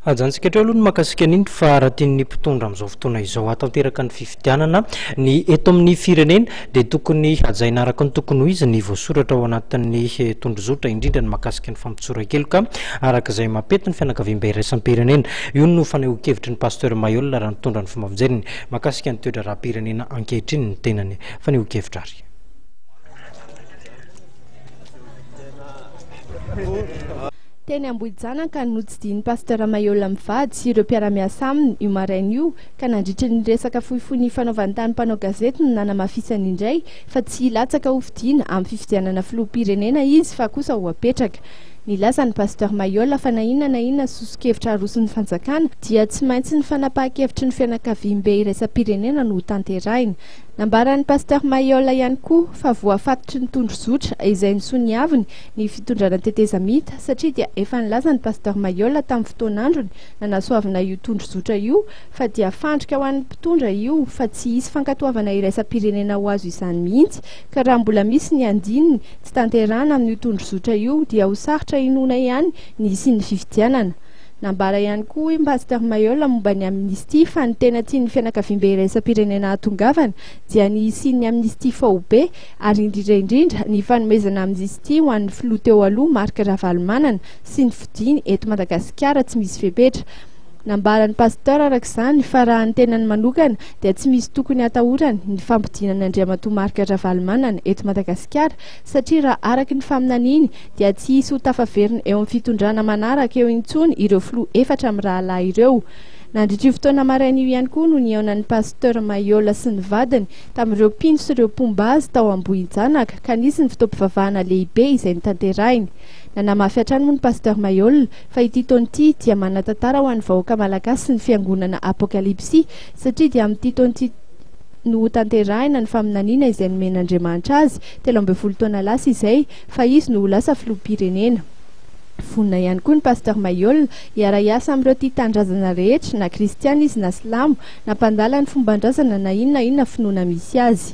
Ajantsika hatreo aloha ny makasika an'iny fa raha tian'ny mpitondra amin'izao fotoana izao atanteraka ny fifidianana ny eto amin'ny firenena dia tokony hajaina araka ny tokony ho izy ny voasoratra ao anatin'ny tondrozotra indrindra ny makasika ny fampitsoran-keloka arak'izay mampety ny fianakaviam-be iraisam-pirenena. Io no fanehoan-kevitry ny pasteur Mayolla raha nitondra ny fomba-fijeriny makasika ny toetra raha-pirenena ankehitriny ny tenany fanehoan-kevitra ary. Teny Ambohijanaka no notsidihiny pasteur Mayolla mivady sy ireo mpiara-miasa aminy io maraina io ka nandritra ny resaka fohifohy fanaovan-tany mpanao gazety no nanamafisany indray fa tsy hilatsaka ho fidiana amin'ny fifidianana filoham-pirenena izy fa kosa ho apetraka. Nilaza ny pasteur Mayolla fa na inona soso-kevitra aroson'ny fanjakana dia tsy maintsy ny fanapahan-kevitry ny fianakaviam-be iraisam-pirenena no tanterahina. Nambaran'ny pasteur Mayolla ihany koa fa voafatotry ny tondrozotra izay nisoniaviny ny fitondrana tetezamita satria dia efa nilaza ny pasteur Mayolla tamin'ny fotoan'androny nanasoavana io tondrozotra io fa dia fandrika ho an'ny mpitondra io fa tsy hisy fankatoavana iraisam-pirenena ho azo izany mihitsy ka raha mbola misy ny andininy tsy tanterahana amin'io tondrozotra io dia ho sarotra inona ihany ny isian'ny fifidianana. Nambara ihany koa i pasteur Mayolla momba ny amnistia fa ny tena tian'ny fianakaviam-be iraisam-pirenena hatongavana dia ny isian'ny amnistia fahobe ary indrindra ny fanomezana amnistia ho an'ny filoha teo aloha Marc Ravalomanana sy ny fidiny eto Madagasikara tsy misy fepetra. Nambaran'ny pasteur arak'izany fa raha ny tenany manokana dia tsy misy tokony atahorany ny fampidinana Andriamatoa Marc Ravalomanana eto Madagasikara satria raha araky ny faminaniany dia tsy hisy ho tafaverina eo amin'ny fitondrana manaraka eo intsony ireo filoha efatra amin'ny rahalahy ireo. Nandritra io fotoana maraina io ihany koa no niaonan'ny pasteur Mayolla sy ny vadiny tamin'ireo mpino sy ireo mpombazy tao Ambohijanaka ka nisy ny fotoam-pivavahana lehibe izay nitanterahiny. Nanamafy hatrany moa ny pasteur Mayolla fa ity taona ity dia manan-tantara ho an'ny vahoaka malagasy sy ny fiangonana apokalipsy satria dia amin'ity taona ity no tanterahina ny faminaniana izay nomen'Andriamanitra azy 13 taona lasa izay fa izy no lasa filoham-pirenena. Fonina ihany koa ny pasteur Mayolla hiara-iasa amin'ireo tia tandrazana rehetra na kristiana izy na silamo na mpandala ny fomban-drazana na inona finoana misy azy.